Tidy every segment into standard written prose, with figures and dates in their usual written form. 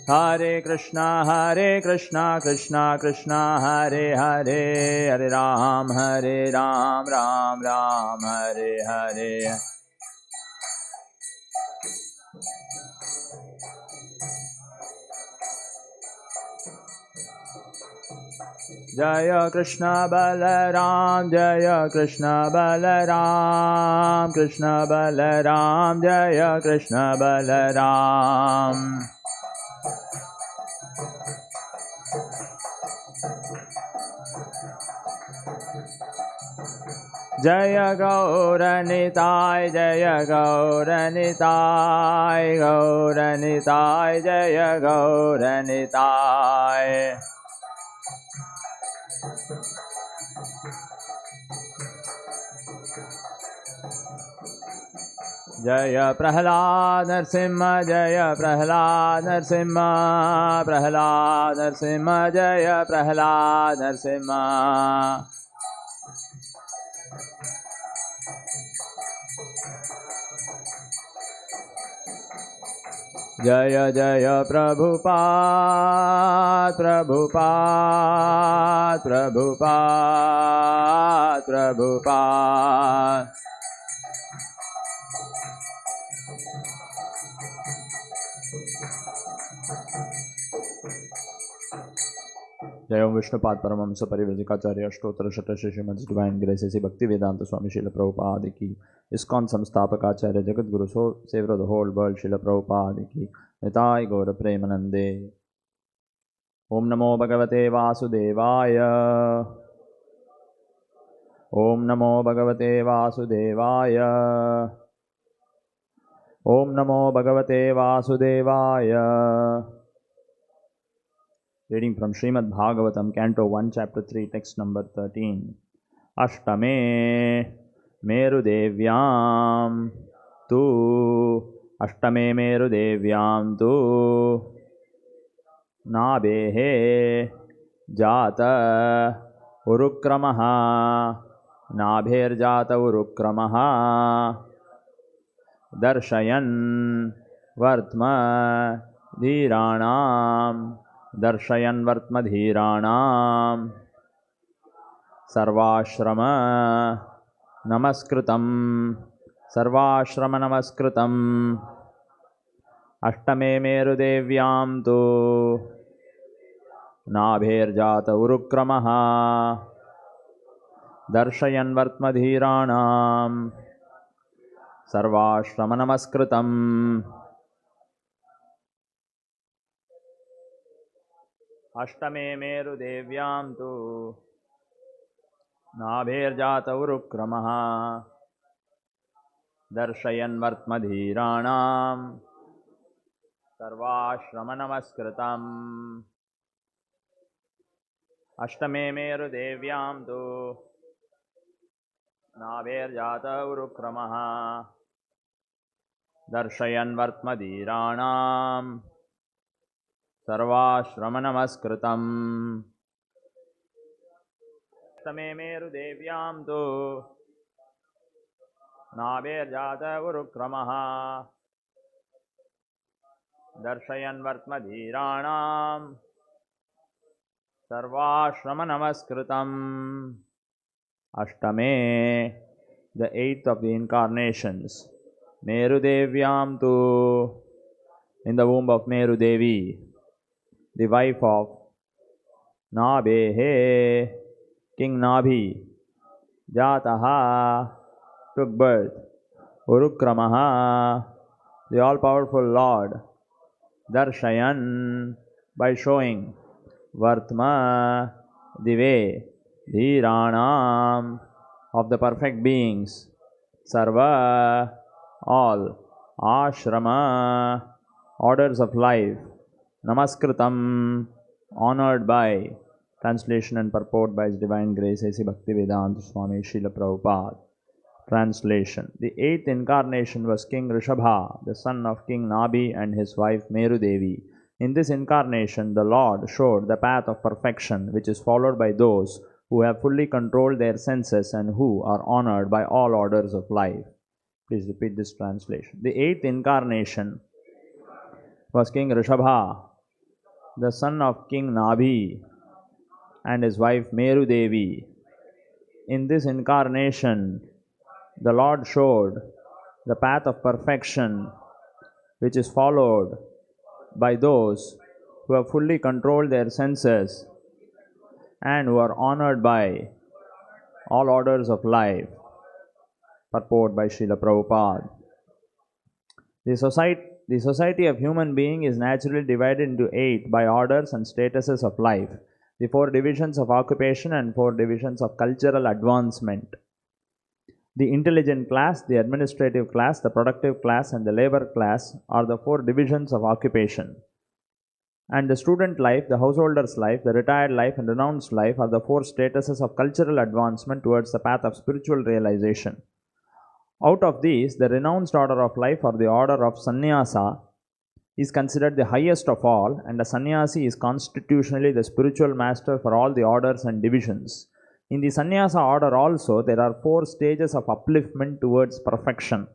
Hare Krishna, Krishna Krishna, Hare Hare, Hare Ram, Ram Ram, Hare Hare. Jaya Krishna Balaram, Jaya Krishna Balaram, Krishna Balaram, Jaya Krishna Balaram. Jaya Gauranitai, Jaya Gauranitai, Gauranitai, Jaya Gauranitai. Jaya Prahlad Narsimha, Jaya Prahlad Narsimha, Prahlad Narsimha, Jaya Prahlad Narsimha. Jaya Jaya Prabhupada, Prabhupada, Prabhupada, Prabhupada. Jaya Vishnupad Paramahamsa Parivrajikacharya Ashtottara Shatashi Srimad Divine Grace Sri Bhaktivedanta Swami Srila Prabhupada Ki ISKCON Samstapakacharya Jagat Guru Savior of the whole world Srila Prabhupada Ki Nitai Gaura Premanande. Om Namo Bhagavate Vasudevaya. Om Namo Bhagavate Vasudevaya. Om Namo Bhagavate Vasudevaya. Reading from Srimad-Bhagavatam, Canto 1, Chapter 3, Text number 13. Ashtame Merudevyam Tu Ashtame Merudevyam Tu Nabehe Jata Urukramaha Nabher Jata Urukramaha Darshayan Vartma Dhiranam Darshayan Vartma Dhiranam Sarvashrama Namaskritam Sarvashrama Namaskritam Ashtame Merudevyam Tu Nabher Jata Urukramaha Darshayan Vartma Dhiranam Sarvashrama Namaskritam. Ashtame Merudevyam Tu Nabher Jata Urukramaha Darshayan Vartma Dhiranam Sarvashrama Namaskritam. Ashtame Merudevyam Tu Nabher Jata Urukramaha Darshayan Vartma Dhiranam Sarvashrama Namaskritam. Ashtame Merudevyam Tu Nabher Jata Urukramaha Darshayan Vartma Dhiranam Sarvashrama Namaskritam. Ashtame, the eighth of the incarnations. Merudevyam Tu, in the womb of Meru Devi, the wife of Nabhe, King Nabhi, Jataha, took birth, Urukramaha, the all-powerful Lord, Darshayan, by showing, Vartma, the way, Dhiranam, of the perfect beings, Sarva, all, Ashrama, orders of life, Namaskritam, honored by. Translation and purport by His Divine Grace A.C. Bhaktivedanta Swami Srila Prabhupada. Translation. The eighth incarnation was King Rishabha, the son of King Nabhi and his wife Meru Devi. In this incarnation, the Lord showed the path of perfection, which is followed by those who have fully controlled their senses and who are honored by all orders of life. Please repeat this translation. The eighth incarnation was King Rishabha, the son of King Nabhi and his wife Meru Devi. In this incarnation, the Lord showed the path of perfection which is followed by those who have fully controlled their senses and who are honored by all orders of life. Purport by Srila Prabhupada. The society of human being is naturally divided into 8 by orders and statuses of life, the 4 divisions of occupation and 4 divisions of cultural advancement. The intelligent class, the administrative class, the productive class and the labor class are the 4 divisions of occupation. And the student life, the householder's life, the retired life and renounced life are the 4 statuses of cultural advancement towards the path of spiritual realization. Out of these, the renounced order of life or the order of sannyasa is considered the highest of all, and a sannyasi is constitutionally the spiritual master for all the orders and divisions. In the sannyasa order also, there are 4 stages of upliftment towards perfection.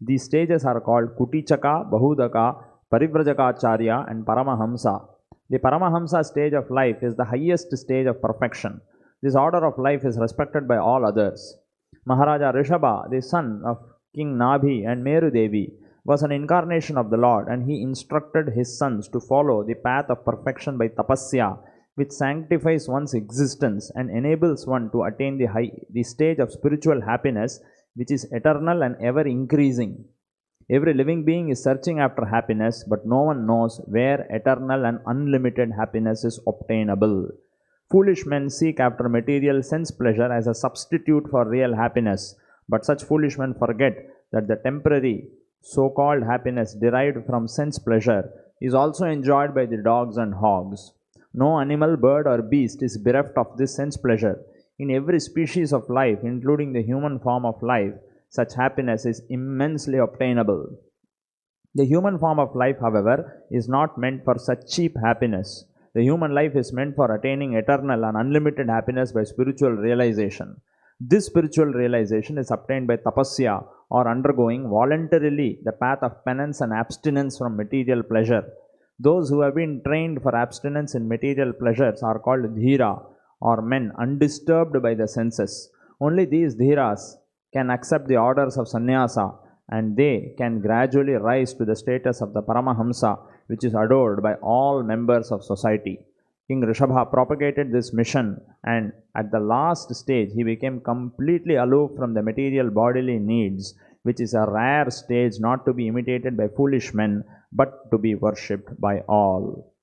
These stages are called Kutichaka, Bahudaka, Parivrajakaacharya and Paramahamsa. The Paramahamsa stage of life is the highest stage of perfection. This order of life is respected by all others. Maharaja Rishabha, the son of King Nabhi and Meru Devi, was an incarnation of the Lord, and he instructed his sons to follow the path of perfection by tapasya, which sanctifies one's existence and enables one to attain the stage of spiritual happiness, which is eternal and ever increasing. Every living being is searching after happiness, but no one knows where eternal and unlimited happiness is obtainable. Foolish men seek after material sense pleasure as a substitute for real happiness, but such foolish men forget that the temporary so-called happiness derived from sense pleasure is also enjoyed by the dogs and hogs. No animal, bird or beast is bereft of this sense pleasure. In every species of life, including the human form of life, such happiness is immensely obtainable. The human form of life, however, is not meant for such cheap happiness. The human life is meant for attaining eternal and unlimited happiness by spiritual realization. This spiritual realization is obtained by tapasya, or undergoing voluntarily the path of penance and abstinence from material pleasure. Those who have been trained for abstinence in material pleasures are called dhira, or men undisturbed by the senses. Only these dhiras can accept the orders of sannyasa, and they can gradually rise to the status of the Paramahamsa, which is adored by all members of society. King Rishabha propagated this mission, and at the last stage he became completely aloof from the material bodily needs, which is a rare stage not to be imitated by foolish men, but to be worshipped by all.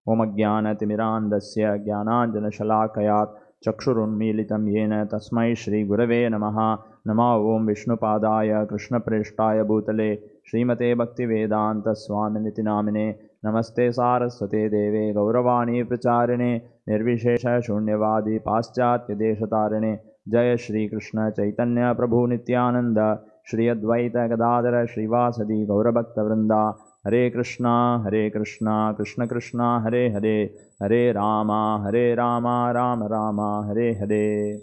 Om Ajnanatimirandasya Jnananjana Shalakayat Chakshurunmilitam Yena Tasmai Shri Gurave Namaha. Namo Om Vishnupadaya Krishna Preshtaya Bhutale Srimate Bhaktivedanta Swaminiti Namine Namaste Saraswate Deve Gauravani Pracharine Nirvishesha Shunyavadi Paschatya Deshatarine Jaya Shri Krishna Chaitanya Prabhu Nityananda Shri Advaita Gadadara Srivasadi Gaurabhakta Vrinda Hare Krishna Krishna Krishna Hare Hare Hare Rama Rama Rama Hare Hare.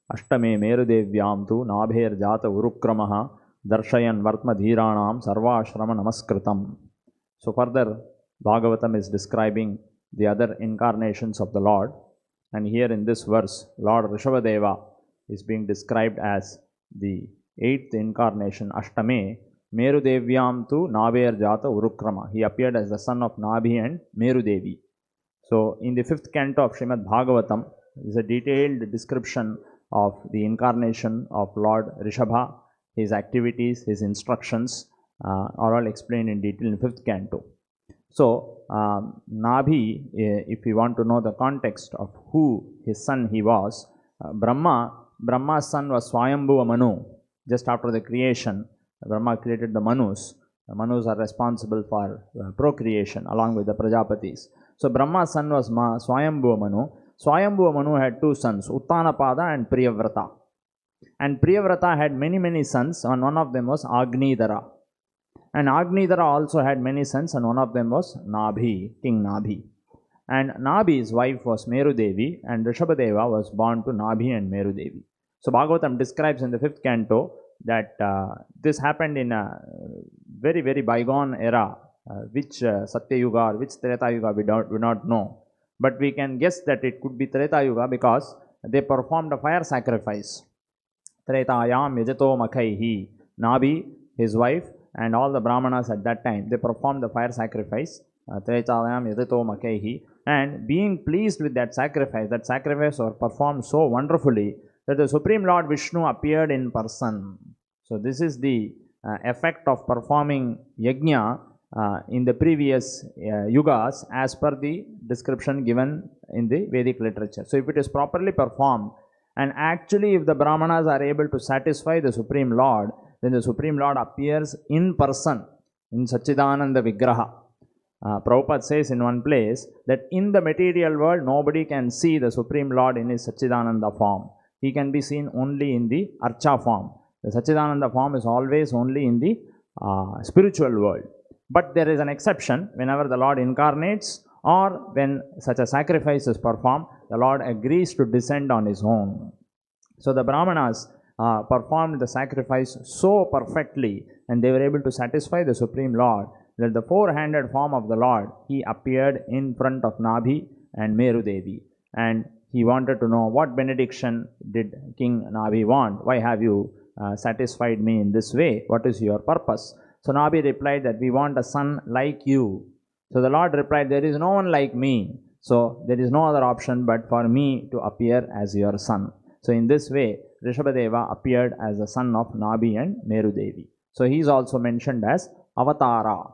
Ashtame Merudevyam tu Nabher Jata Urukramaha Darshayan Vartma Dhiranam Sarvashrama Namaskritam. So further, Bhagavatam is describing the other incarnations of the Lord, and here in this verse, Lord Rishabhadeva is being described as the 8th incarnation, Ashtame Merudevyam tu Nabher Jata Urukrama. He appeared as the son of Nabhi and Merudevi. So in the 5th canto of Srimad-Bhagavatam is a detailed description of the incarnation of Lord Rishabha, his activities, his instructions are all explained in detail in 5th canto. So, Nabhi, if you want to know the context of who his son he was, Brahma's son was Swayambhuva Manu. Just after the creation, Brahma created the Manus. The Manus are responsible for procreation along with the Prajapatis. So, Brahma's son was Swayambhuva Manu. Swayambhuva Manu had 2 sons, Uttanapada and Priyavrata. And Priyavrata had many sons, and one of them was Agnidhara. And Agnidhara also had many sons, and one of them was Nabhi, King Nabhi. And Nabhi's wife was Meru Devi, and Rishabhadeva was born to Nabhi and Meru Devi. So Bhagavatam describes in the 5th canto that this happened in a very, very bygone era, which Satya Yuga or which Treta Yuga we do not know. But we can guess that it could be Treta Yuga because they performed a fire sacrifice. Tretayam yajato makhaihi. Nabhi, his wife, and all the Brahmanas at that time, they performed the fire sacrifice. Tretayam yajato makhaihi. And being pleased with that sacrifice was performed so wonderfully that the Supreme Lord Vishnu appeared in person. So this is the effect of performing yajna in the previous yugas as per the description given in the Vedic literature. So if it is properly performed, and actually if the Brahmanas are able to satisfy the Supreme Lord, then the Supreme Lord appears in person in Satchidananda Vigraha. Prabhupada says in one place that in the material world nobody can see the Supreme Lord in his Satchidananda form. He can be seen only in the Archa form. The Satchidananda form is always only in the spiritual world. But there is an exception. Whenever the Lord incarnates or when such a sacrifice is performed, the Lord agrees to descend on his own. So the Brahmanas performed the sacrifice so perfectly, and they were able to satisfy the Supreme Lord, that the four-handed form of the Lord, he appeared in front of Nabhi and Meru Devi. And he wanted to know, what benediction did King Nabhi want? Why have you satisfied me in this way? What is your purpose? So Nabhi replied that we want a son like you. So the Lord replied, there is no one like me. So there is no other option but for me to appear as your son. So in this way, Rishabhadeva appeared as the son of Nabhi and Meru Devi. So he is also mentioned as Avatara.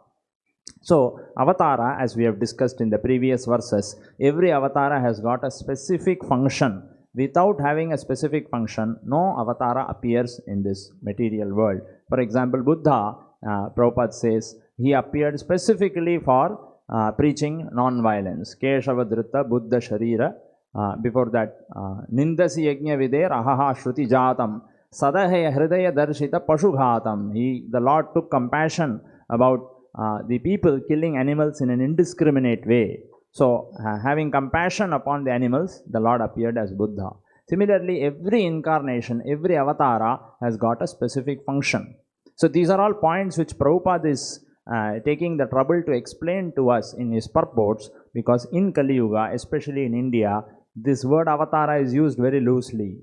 So Avatara, as we have discussed in the previous verses, every Avatara has got a specific function. Without having a specific function, no Avatara appears in this material world. For example, Buddha, Prabhupada says, he appeared specifically for preaching non-violence. Keshavadrita Buddha Sharira. Before that, Nindasi Yajna Vider Ahaha Shruti Jatam Sadahaya Hridaya Darshita Pashughatam. The Lord took compassion about the people killing animals in an indiscriminate way. So, having compassion upon the animals, the Lord appeared as Buddha. Similarly, every incarnation, every avatara has got a specific function. So, these are all points which Prabhupada is taking the trouble to explain to us in his purports, because in Kali Yuga, especially in India, this word avatara is used very loosely.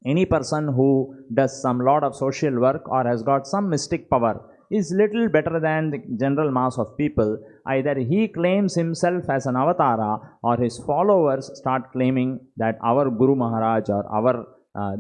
Any person who does some lot of social work or has got some mystic power is little better than the general mass of people. Either he claims himself as an avatara, or his followers start claiming that our Guru Maharaj or our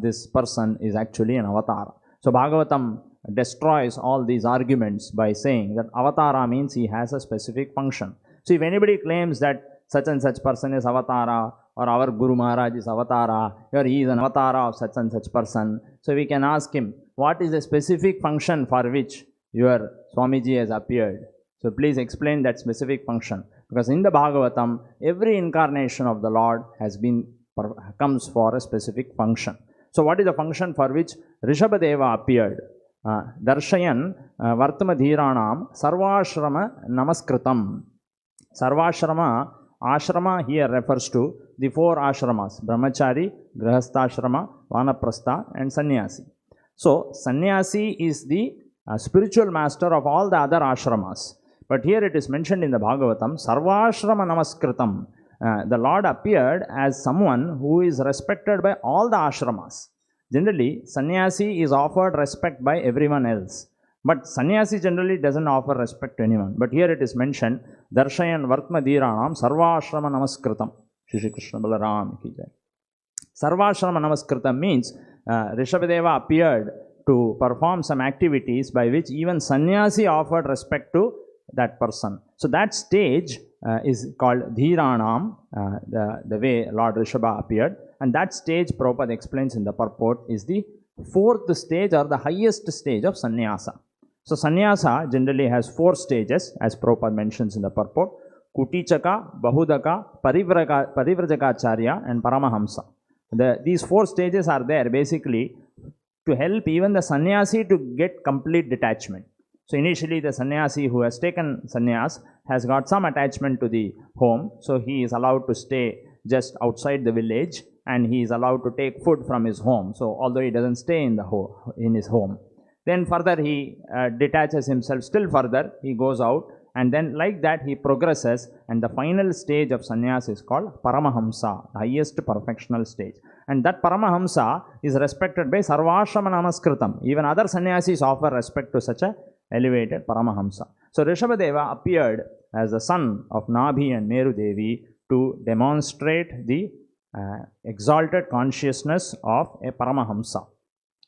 this person is actually an avatara. So Bhagavatam destroys all these arguments by saying that avatara means he has a specific function. So if anybody claims that such and such person is avatara, or our Guru Maharaj is avatara, or he is an avatara of such and such person, so we can ask him, what is the specific function for which your Swamiji has appeared? So please explain that specific function. Because in the Bhagavatam, every incarnation of the Lord comes for a specific function. So what is the function for which Rishabhadeva appeared? Darshayan Vartamadhiranam Sarvashrama Namaskritam. Sarvashrama, ashrama here refers to the four ashramas: Brahmachari, Grihastha-ashrama, Vanaprastha and Sannyasi. So Sannyasi is the spiritual master of all the other ashramas. But here it is mentioned in the Bhagavatam, Sarvashrama Namaskritam. The Lord appeared as someone who is respected by all the ashramas. Generally, sannyasi is offered respect by everyone else. But sannyasi generally doesn't offer respect to anyone. But here it is mentioned, Darshayan Vartmadhiranam Sarvashrama Namaskritam. Shri Krishna Balaram ki jai. Sarvashrama Namaskritam means Rishabhadeva appeared to perform some activities by which even sannyasi offered respect to that person. So that stage is called Dhiranam, the way Lord Rishabha appeared. And that stage, Prabhupada explains in the purport, is the fourth stage or the highest stage of sannyasa. So sannyasa generally has four stages, as Prabhupada mentions in the purport: Kutichaka, Bahudaka, Parivrajagacharya and Paramahamsa. These four stages are there basically to help even the sannyasi to get complete detachment. So initially the sannyasi who has taken sannyas has got some attachment to the home, so he is allowed to stay just outside the village, and he is allowed to take food from his home. So although he doesn't stay in his home, then further he detaches himself still further, he goes out, and then like that he progresses, and the final stage of sannyas is called Paramahamsa, the highest perfectional stage. And that Paramahamsa is respected by Sarvashrama Namaskritam. Even other sannyasis offer respect to such a elevated Paramahamsa. So Rishabhadeva appeared as the son of Nabhi and Meru Devi to demonstrate the exalted consciousness of a Paramahamsa.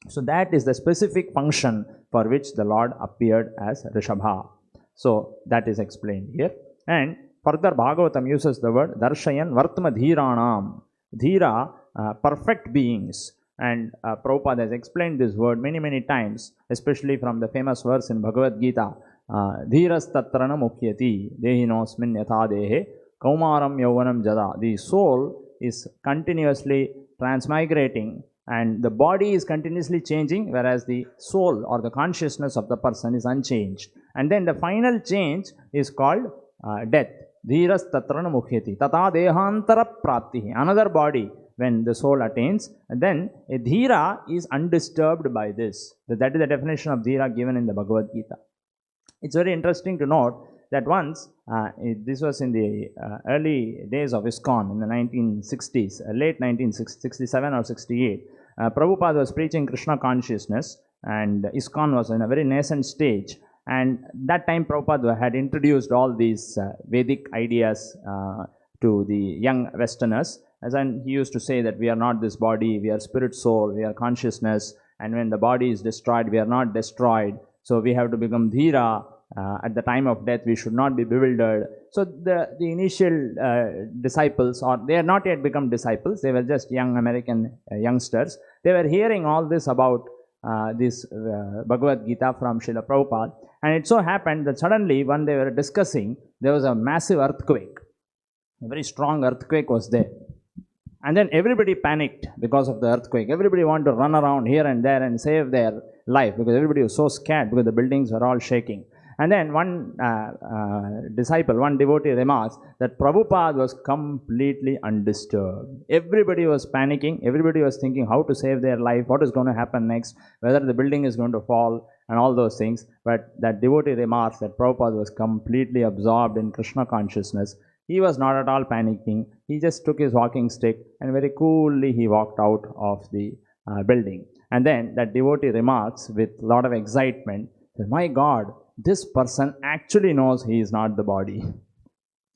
So that is the specific function for which the Lord appeared as Rishabha. So that is explained here. And further Bhagavatam uses the word Darshayan Vartma Dhiranam. Dhira, perfect beings. And Prabhupada has explained this word many times, especially from the famous verse in Bhagavad-gita, Dhiras tatrana mukhyati dehinosmin yatha dehe kaumaram yauvanam jada. The soul is continuously transmigrating, and the body is continuously changing, whereas the soul or the consciousness of the person is unchanged. And then the final change is called death. Dhiras tatrana mukhyati tata dehantara prapti. Another body when the soul attains, and then a dhira is undisturbed by this. That is the definition of dhira given in the Bhagavad-gita. It's very interesting to note that once, this was in the early days of ISKCON in the 1960s, late 1967 or 68, Prabhupada was preaching Krishna consciousness, and ISKCON was in a very nascent stage. And that time Prabhupada had introduced all these Vedic ideas to the young Westerners. As in, he used to say that we are not this body, we are spirit, soul, we are consciousness, and when the body is destroyed, we are not destroyed. So we have to become dhira. At the time of death, we should not be bewildered. So the initial disciples, or they had not yet become disciples, they were just young American youngsters. They were hearing all this about this Bhagavad-gita from Srila Prabhupada. And it so happened that suddenly, when they were discussing, there was a massive earthquake. A very strong earthquake was there. And then everybody panicked because of the earthquake. Everybody wanted to run around here and there and save their life, because everybody was so scared because the buildings were all shaking. And then one disciple, one devotee remarks that Prabhupada was completely undisturbed. Everybody was panicking. Everybody was thinking how to save their life, what is going to happen next, whether the building is going to fall, and all those things. But that devotee remarks that Prabhupada was completely absorbed in Krishna consciousness. He was not at all panicking. He just took his walking stick and very coolly he walked out of the building. And then that devotee remarks with a lot of excitement that, my God, this person actually knows he is not the body.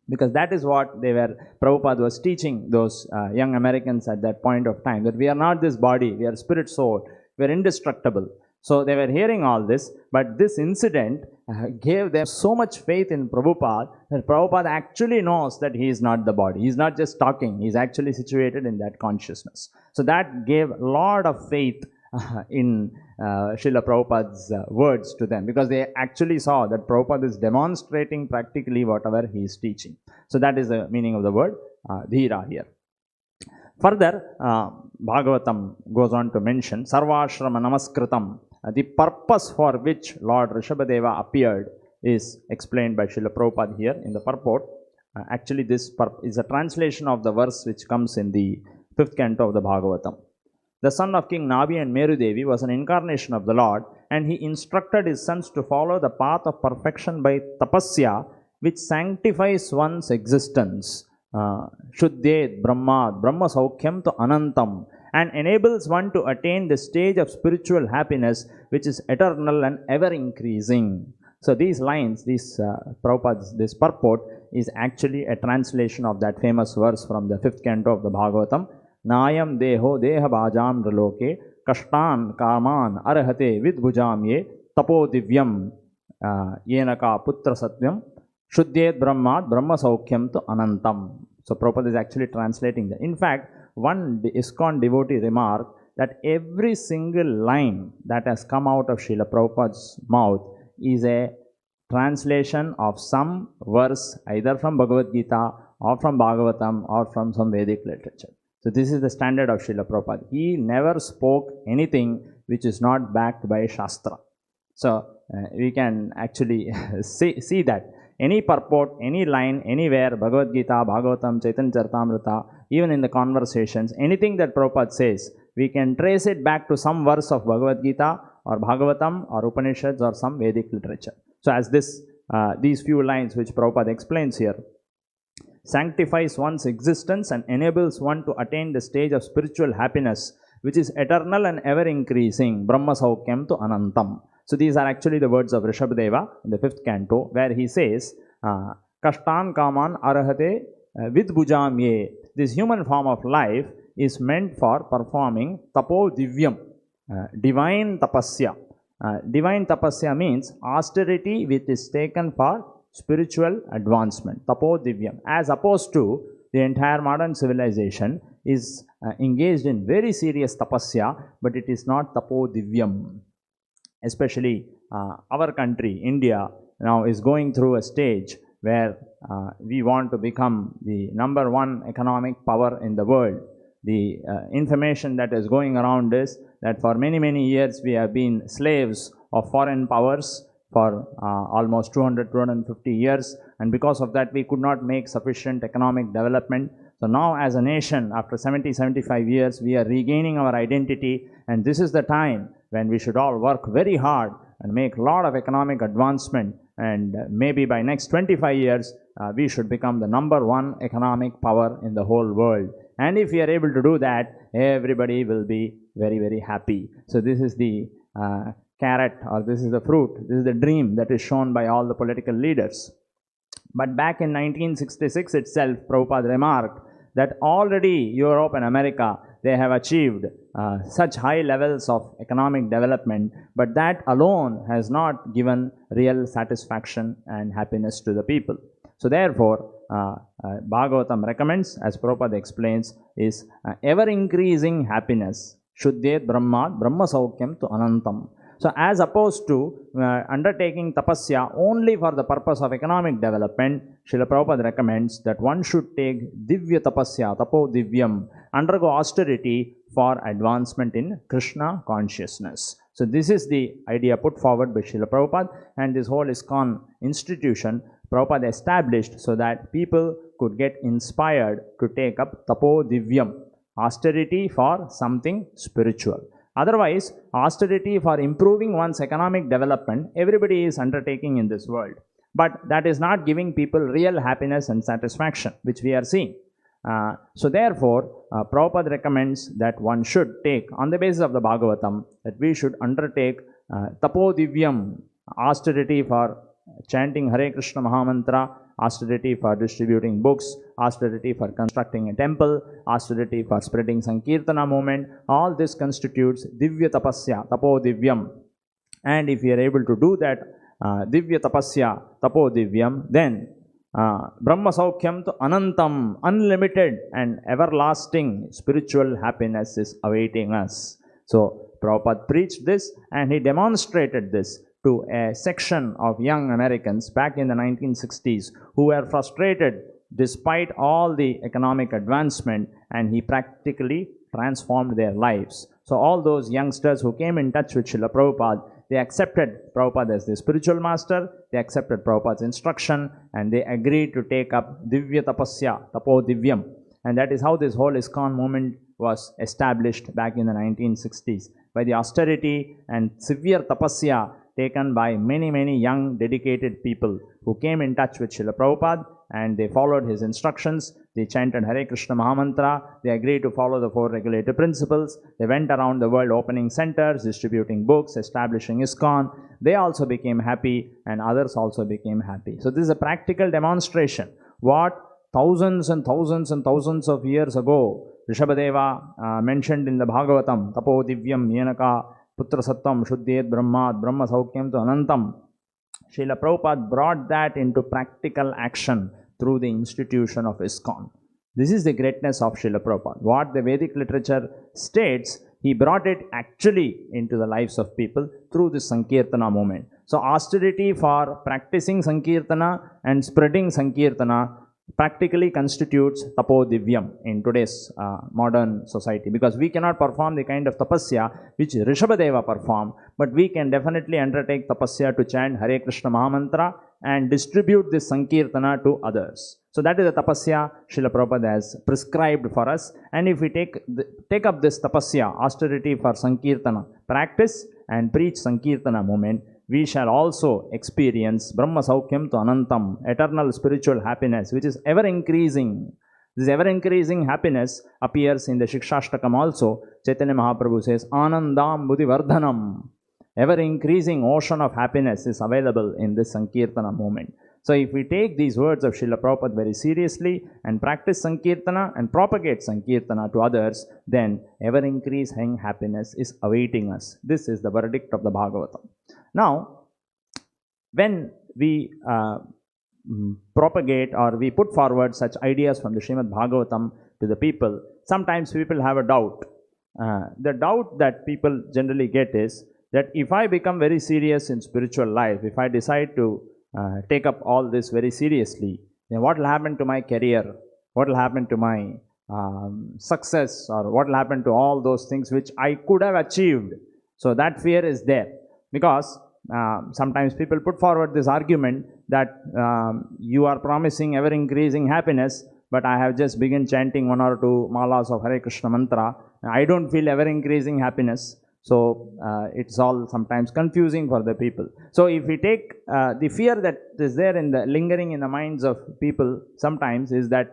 Because that is what Prabhupada was teaching those young Americans at that point of time, that we are not this body, we are spirit, soul, we are indestructible. So they were hearing all this, but this incident gave them so much faith in Prabhupada that Prabhupada actually knows that he is not the body. He is not just talking, he is actually situated in that consciousness. So that gave a lot of faith in Srila Prabhupada's words to them, because they actually saw that Prabhupada is demonstrating practically whatever he is teaching. So that is the meaning of the word dhira here. Further, Bhagavatam goes on to mention Sarvashrama Namaskritam. The purpose for which Lord Rishabhadeva appeared is explained by Srila Prabhupada here in the purport. Actually, this is a translation of the verse which comes in the 5th canto of the Bhagavatam. The son of King Nabhi and Meru Devi was an incarnation of the Lord, and he instructed his sons to follow the path of perfection by tapasya, which sanctifies one's existence. Shuddhet Brahma Saukhyam to Anantam, and enables one to attain the stage of spiritual happiness which is eternal and ever increasing. So these lines, this purport is actually a translation of that famous verse from the 5th canto of the Bhagavatam. Nayam deho deha bhajam raloke kashtan kaman arhate vidbhujam ye tapo divyam yenaka putra satyam shuddhet brahmat brahma saukhyam to anantam. So Prabhupada is actually translating that. In fact, one ISKCON devotee remarked that every single line that has come out of Srila Prabhupada's mouth is a translation of some verse either from Bhagavad-gita or from Bhagavatam or from some Vedic literature. So this is the standard of Srila Prabhupada. He never spoke anything which is not backed by Shastra. So we can actually see that. Any purport, any line, anywhere, Bhagavad-gita, Bhagavatam, Chaitanya Charitamrita, even in the conversations, anything that Prabhupada says, we can trace it back to some verse of Bhagavad-gita or Bhagavatam or Upanishads or some Vedic literature. So as these few lines which Prabhupada explains here, sanctifies one's existence and enables one to attain the stage of spiritual happiness, which is eternal and ever increasing, Brahma Saukyam to Anantam. So these are actually the words of Rishabhdeva in the 5th canto, where he says, Kashtan Kaman Arahate Vidbhujam Ye. This human form of life is meant for performing Tapo Divyam, divine tapasya. Divine tapasya means austerity which is taken for spiritual advancement, Tapo Divyam, as opposed to the entire modern civilization is engaged in very serious tapasya, but it is not Tapo Divyam. Especially our country, India, now is going through a stage where we want to become the number one economic power in the world. The information that is going around is that for many, many years we have been slaves of foreign powers for almost 250 years, and because of that we could not make sufficient economic development. So now as a nation, after 75 years, we are regaining our identity, and this is the time when we should all work very hard and make a lot of economic advancement, and maybe by next 25 years we should become the number one economic power in the whole world. And if we are able to do that, everybody will be very, very happy. So this is the carrot, or this is the fruit, this is the dream that is shown by all the political leaders. But back in 1966 itself, Prabhupada remarked that already Europe and America, they have achieved such high levels of economic development, but that alone has not given real satisfaction and happiness to the people. So therefore, Bhagavatam recommends, as Prabhupada explains, is ever-increasing happiness, Shuddhet Brahmat, Brahma Saukyam to Anantam. So as opposed to undertaking tapasya only for the purpose of economic development, Srila Prabhupada recommends that one should take Divya Tapasya, Tapo Divyam, undergo austerity for advancement in Krishna consciousness. So this is the idea put forward by Srila Prabhupada, and this whole ISKCON institution Prabhupada established so that people could get inspired to take up Tapo Divyam, austerity for something spiritual. Otherwise, austerity for improving one's economic development, everybody is undertaking in this world. But that is not giving people real happiness and satisfaction, which we are seeing. So therefore, Prabhupada recommends that one should take, on the basis of the Bhagavatam, that we should undertake Tapo Divyam, austerity for chanting Hare Krishna Mahamantra, austerity for distributing books, austerity for constructing a temple, austerity for spreading Sankirtana movement. All this constitutes Divya Tapasya, Tapo Divyam. And if we are able to do that, Divya Tapasya, Tapo Divyam, then Brahma Saukyam to Anantam, unlimited and everlasting spiritual happiness is awaiting us. So Prabhupada preached this, and he demonstrated this to a section of young Americans back in the 1960s who were frustrated despite all the economic advancement, and he practically transformed their lives. So all those youngsters who came in touch with Srila Prabhupada, they accepted Prabhupada as their spiritual master, they accepted Prabhupada's instruction, and they agreed to take up Divya Tapasya, Tapo Divyam. And that is how this whole ISKCON movement was established back in the 1960s, by the austerity and severe tapasya taken by many, many young dedicated people who came in touch with Srila Prabhupada, and they followed his instructions. They chanted Hare Krishna Mahamantra, they agreed to follow the 4 regulative principles, they went around the world opening centers, distributing books, establishing ISKCON. They also became happy, and others also became happy. So this is a practical demonstration. What thousands and thousands and thousands of years ago Rishabhdeva mentioned in the Bhagavatam, Tapo Divyam Yenaka Putra Sattam Shuddhet Brahmat Brahma Saukyam to Anantam. Srila Prabhupada brought that into practical action through the institution of ISKCON. This is the greatness of Srila Prabhupada. What the Vedic literature states, he brought it actually into the lives of people through this Sankirtana movement. So austerity for practicing Sankirtana and spreading Sankirtana practically constitutes Tapo Divyam in today's modern society, because we cannot perform the kind of tapasya which Rishabhdeva performed, but we can definitely undertake tapasya to chant Hare Krishna Mahamantra and distribute this Sankirtana to others. So that is the tapasya Srila Prabhupada has prescribed for us. And if we take up this tapasya, austerity for Sankirtana, practice and preach Sankirtana movement, we shall also experience Brahma Saukyam to Anantam, eternal spiritual happiness, which is ever increasing. This ever increasing happiness appears in the Shikshashtakam also. Chaitanya Mahaprabhu says, Anandam Buddhi Vardhanam. Ever increasing ocean of happiness is available in this Sankirtana movement. So if we take these words of Srila Prabhupada very seriously and practice Sankirtana and propagate Sankirtana to others, then ever increasing happiness is awaiting us. This is the verdict of the Bhagavatam. Now, when we propagate or we put forward such ideas from the Srimad-Bhagavatam to the people, sometimes people have a doubt. The doubt that people generally get is that if I become very serious in spiritual life, if I decide to take up all this very seriously, then what will happen to my career? What will happen to my success? Or what will happen to all those things which I could have achieved? So that fear is there, because sometimes people put forward this argument that you are promising ever increasing happiness, but I have just begun chanting 1 or 2 malas of Hare Krishna mantra. I don't feel ever increasing happiness. So it's all sometimes confusing for the people. So if we take the fear that is there in the lingering in the minds of people sometimes is that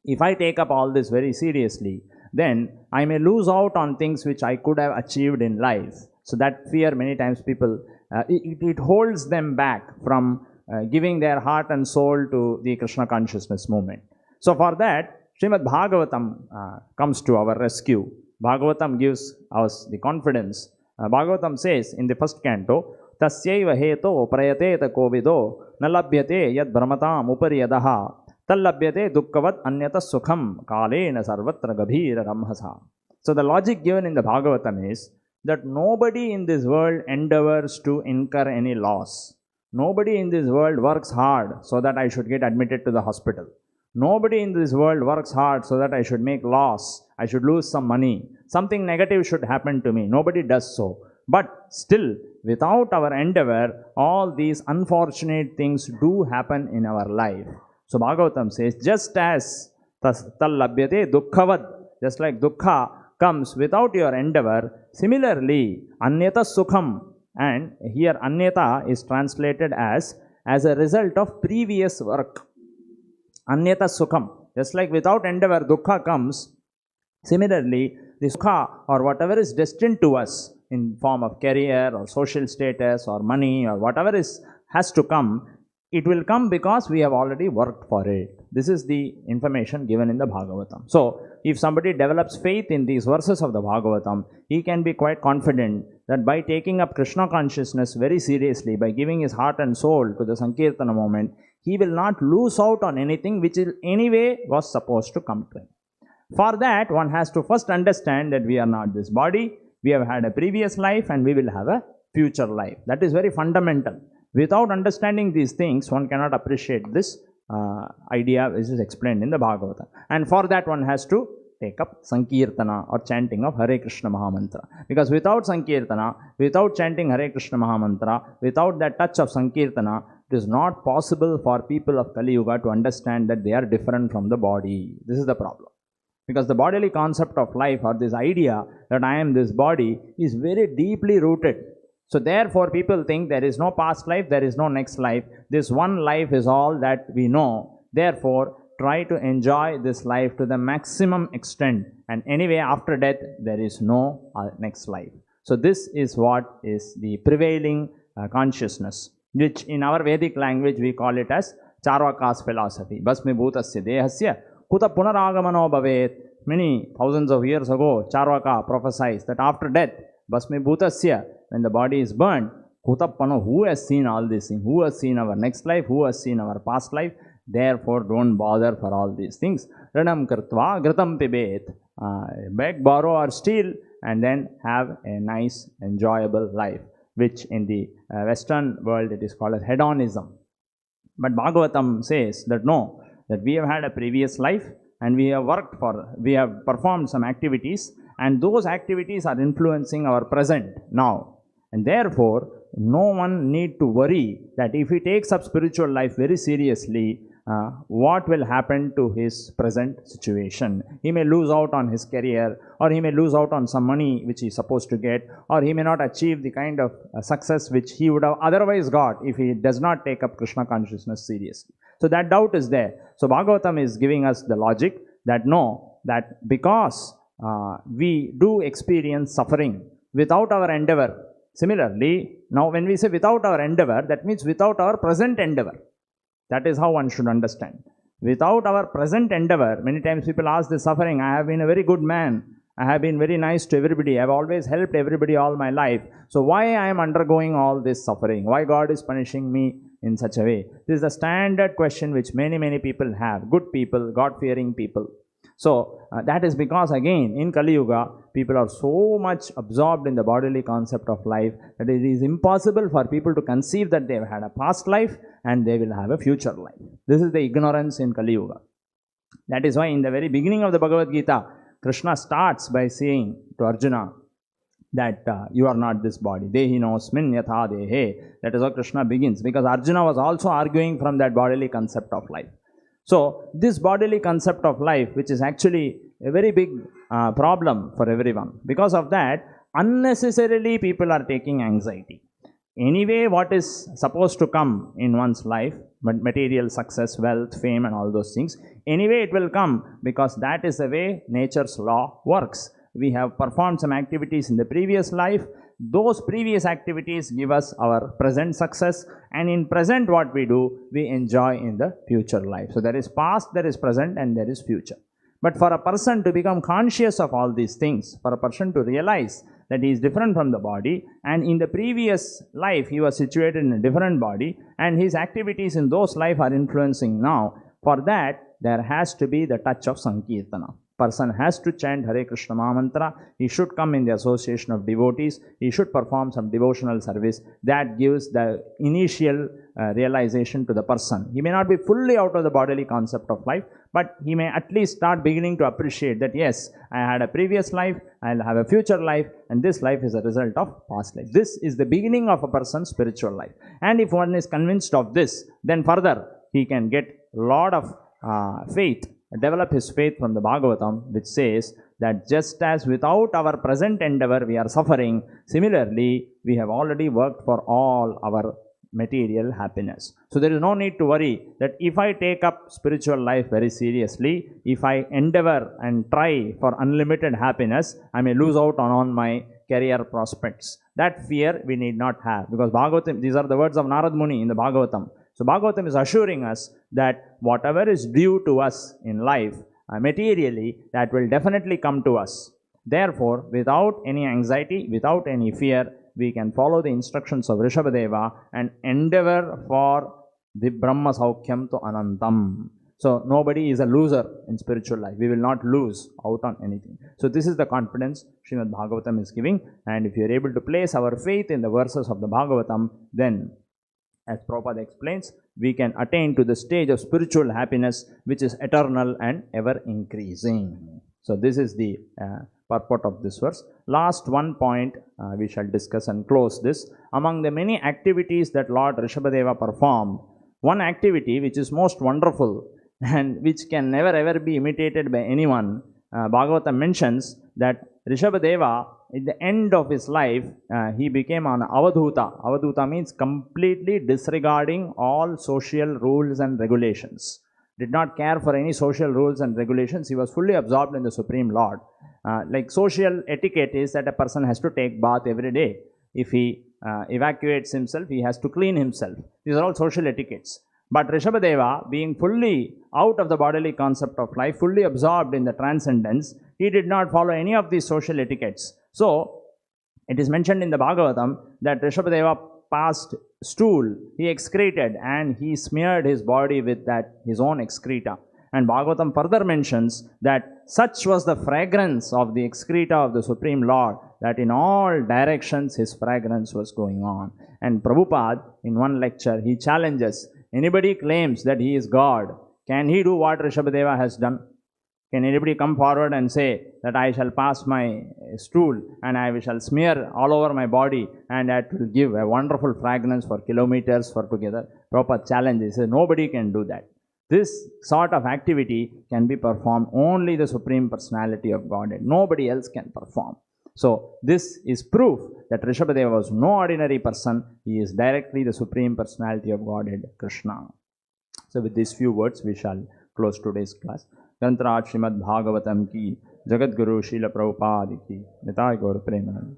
if I take up all this very seriously, then I may lose out on things which I could have achieved in life. So that fear many times people, it holds them back from giving their heart and soul to the Krishna consciousness movement. So for that, Srimad-Bhagavatam comes to our rescue. Bhagavatam gives us the confidence. Bhagavatam says in the first canto, Tasyaiva heto prayateta kovido nalabhyate yad brahmatam upari yadaha tallabhyate dukkavad anyata sukham kalena sarvatra gabhira ramhasa. So the logic given in the Bhagavatam is that nobody in this world endeavors to incur any loss. Nobody in this world works hard so that I should get admitted to the hospital. Nobody in this world works hard so that I should make loss, I should lose some money, something negative should happen to me. Nobody does so. But still, without our endeavor, all these unfortunate things do happen in our life. So Bhagavatam says, just as tallabhyate dukkhavad, just like dukkha comes without your endeavor, similarly, anyata sukham, and here anyata is translated as a result of previous work. Anyata sukham, just like without endeavor dukkha comes, similarly the sukha or whatever is destined to us in form of career or social status or money or whatever has to come, it will come because we have already worked for it. This is the information given in the Bhagavatam. So if somebody develops faith in these verses of the Bhagavatam, he can be quite confident that by taking up Krishna consciousness very seriously, by giving his heart and soul to the Sankirtana movement, he will not lose out on anything which anyway was supposed to come to him. For that, one has to first understand that we are not this body, we have had a previous life and we will have a future life. That is very fundamental. Without understanding these things, one cannot appreciate this idea which is explained in the Bhagavatam. And for that, one has to take up Sankirtana or chanting of Hare Krishna Mahamantra. Because without Sankirtana, without chanting Hare Krishna Mahamantra, without that touch of Sankirtana, it is not possible for people of Kali Yuga to understand that they are different from the body. This is the problem. Because the bodily concept of life or this idea that I am this body is very deeply rooted. So therefore people think there is no past life, there is no next life. This one life is all that we know. Therefore, try to enjoy this life to the maximum extent. And anyway, after death, there is no next life. So this is what is the prevailing consciousness, which in our Vedic language we call it as Charvaka's philosophy. Basmi bhutasya dehasya kuta punaragamano bhavet. Many thousands of years ago, Charvaka prophesies that after death, Basmi bhutasya, when the body is burnt, Kutapano, who has seen all these things? Who has seen our next life? Who has seen our past life? Therefore, don't bother for all these things. Ranam kartva gratam pibet. Beg, borrow or steal and then have a nice, enjoyable life, which in the Western world it is called as hedonism. But Bhagavatam says that no, that we have had a previous life and we have performed some activities and those activities are influencing our present now. And therefore, no one need to worry that if he takes up spiritual life very seriously, what will happen to his present situation. He may lose out on his career, or he may lose out on some money which he is supposed to get, or he may not achieve the kind of success which he would have otherwise got if he does not take up Krishna consciousness seriously. So that doubt is there. So Bhagavatam is giving us the logic that no, that because we do experience suffering without our endeavor. Similarly, now when we say without our endeavor, that means without our present endeavor. That is how one should understand. Without our present endeavor, many times people ask this suffering, I have been a very good man, I have been very nice to everybody, I have always helped everybody all my life. So why I am undergoing all this suffering? Why God is punishing me in such a way? This is the standard question which many people have. Good people, God-fearing people. So that is because again in Kali Yuga, people are so much absorbed in the bodily concept of life that it is impossible for people to conceive that they have had a past life and they will have a future life. This is the ignorance in Kali Yuga. That is why in the very beginning of the Bhagavad-gita, Krishna starts by saying to Arjuna that you are not this body. Dehi nosmin yatha dehe. That is how Krishna begins, because Arjuna was also arguing from that bodily concept of life. So this bodily concept of life, which is actually a very big problem for everyone. Because of that, unnecessarily people are taking anxiety. Anyway, what is supposed to come in one's life, but material success, wealth, fame and all those things, anyway it will come, because that is the way nature's law works. We have performed some activities in the previous life. Those previous activities give us our present success, and in present what we do, we enjoy in the future life. So there is past, there is present and there is future. But for a person to become conscious of all these things, for a person to realize that he is different from the body, and in the previous life he was situated in a different body, and his activities in those life are influencing now, for that there has to be the touch of Sankirtana. Person has to chant Hare Krishna Mahamantra, he should come in the association of devotees, he should perform some devotional service. That gives the initial realization to the person. He may not be fully out of the bodily concept of life, but he may at least start beginning to appreciate that yes, I had a previous life, I will have a future life, and this life is a result of past life. This is the beginning of a person's spiritual life. And if one is convinced of this, then further he can get a lot of faith, develop his faith from the Bhagavatam, which says that just as without our present endeavor we are suffering, similarly we have already worked for all our material happiness. So there is no need to worry that if I take up spiritual life very seriously, if I endeavor and try for unlimited happiness, I may lose out on my career prospects. That fear we need not have, because Bhagavatam, these are the words of Narad Muni in the Bhagavatam. So Bhagavatam is assuring us that whatever is due to us in life, materially, that will definitely come to us. Therefore, without any anxiety, without any fear, we can follow the instructions of Rishabhadeva and endeavor for the Brahma Saukhyam to Anantam. So nobody is a loser in spiritual life. We will not lose out on anything. So this is the confidence Srimad-Bhagavatam is giving, and if you are able to place our faith in the verses of the Bhagavatam, then as Prabhupada explains, we can attain to the stage of spiritual happiness which is eternal and ever increasing. So this is the purport of this verse. Last one point we shall discuss and close this. Among the many activities that Lord Rishabhadeva performed, one activity which is most wonderful and which can never ever be imitated by anyone, Bhagavatam mentions that Rishabhadeva, at the end of his life, he became an avadhuta. Avadhuta means completely disregarding all social rules and regulations. Did not care for any social rules and regulations. He was fully absorbed in the Supreme Lord. Like social etiquette is that a person has to take bath every day. If he evacuates himself, he has to clean himself. These are all social etiquettes. But Rishabhadeva, being fully out of the bodily concept of life, fully absorbed in the transcendence, he did not follow any of these social etiquettes. So, it is mentioned in the Bhagavatam that Rishabhadeva passed stool, he excreted, and he smeared his body with that his own excreta. And Bhagavatam further mentions that such was the fragrance of the excreta of the Supreme Lord that in all directions his fragrance was going on. And Prabhupada, in one lecture, he challenges, anybody claims that he is God, can he do what Rishabhadeva has done? Can anybody come forward and say that I shall pass my stool and I shall smear all over my body and that will give a wonderful fragrance for kilometers for together? Proper challenge. He says nobody can do that. This sort of activity can be performed only the Supreme Personality of Godhead. Nobody else can perform. So this is proof that Rishabhadeva was no ordinary person. He is directly the Supreme Personality of Godhead, Krishna. So with these few words, we shall close today's class. Grantaraj Srimad-Bhagavatam ki, Jagat Guru Srila Prabhupada ki, Nitai Gaur Premanand.